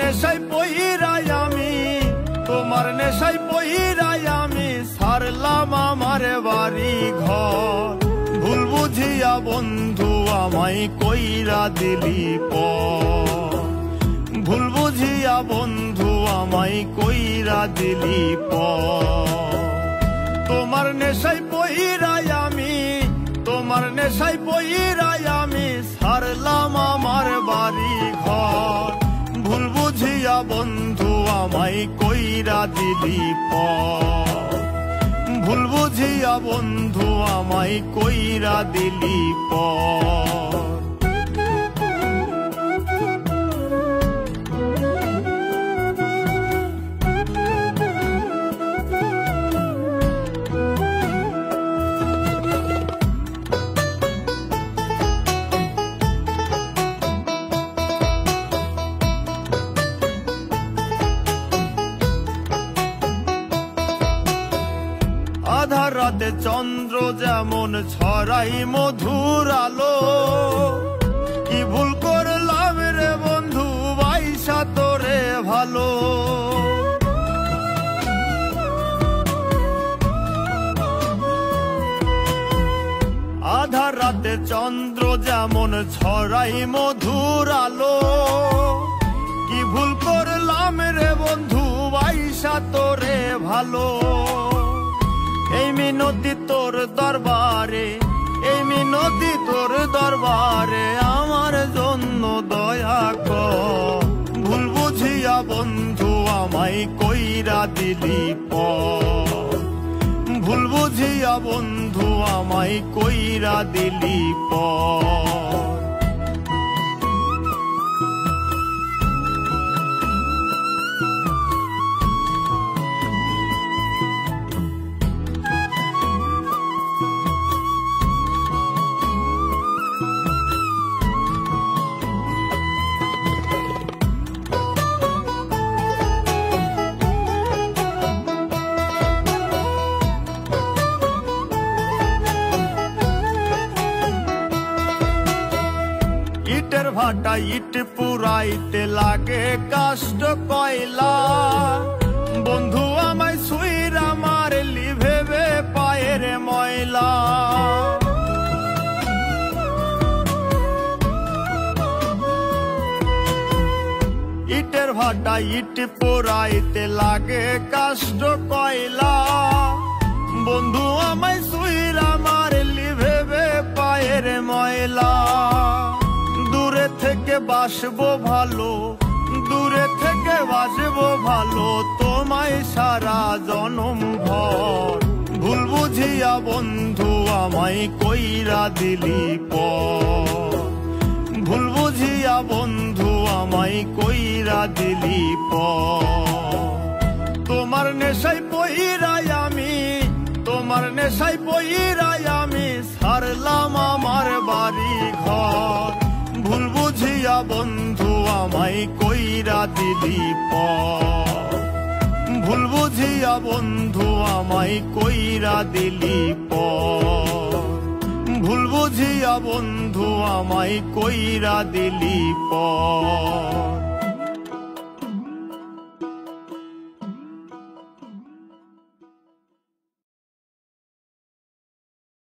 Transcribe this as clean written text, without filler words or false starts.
নেশায় পইরাই আমি, তোমার নেশায় পইরাই আমি ছাড়লাম আমার বাড়ি ঘর। ভুল বুঝিয়া বন্ধু আমায় কইরা দিলি পর, ভুল বুঝিয়া বন্ধু আমায় কইরা দিলি পর। তোমার নেশায় পইরাই আমি, তোমার নেশায় পইরাই আমি ছাড়লাম আমার বাড়ি ঘর। ভুল বুঝিয়া বন্ধু আমায় কইরা দিলি পর, ভুল বুঝিয়া বন্ধু আমায় কইরা দিলি পর। আধার রাতে চন্দ্র যেমন ছড়াই মধুর আলো, কি ভুল করলাম রে বন্ধু বাইসা তোরে ভালো। আধার রাতে চন্দ্র যেমন ছড়াই মধুর আলো, কি ভুল করলাম রে বন্ধু বাইসা তোরে ভালো। এই মিনতি তোর দরবারে, এই মিনতি তোর দরবারে আমার জন্য দয়া কর। ভুল বুঝিয়া বন্ধু আমায় কইরা দিলি পর, ভুল বুঝিয়া বন্ধু আমায় কইরা দিলি পর। ইটের ভাটা ইট পুরাইতে লাগে কাষ্ট কয়লা, বন্ধু আমায় সুইরা মারলি ভেবে পায়ের ময়লা। ইটের ভাটা ইট পুরাইতে লাগে কাষ্ট কয়লা, বন্ধু আমায় সুইরা মারলি ভেবে পায়ের ময়লা। দূরে থেকে বাসবো ভালো, দূরে থেকে বাসবো ভালো তোমায় সারা জনম ভর। ভুল বুঝিয়া বন্ধু আমায় কইরা দিলি পর, ভুল বুঝিয়া বন্ধু আমায় কইরা দিলি পর। তোমার নেশায় পইরাই আমি, তোমার নেশায় পইরাই আমি ছাড়লাম আমার বাড়ি ঘর। ভুল বুঝিয়া বন্ধু আমায় কইরা দিলি পর, ভুল বুঝিয়া বন্ধু আমায় কইরা দিলি পর, ভুল বুঝিয়া বন্ধু আমায় কইরা দিলি পর।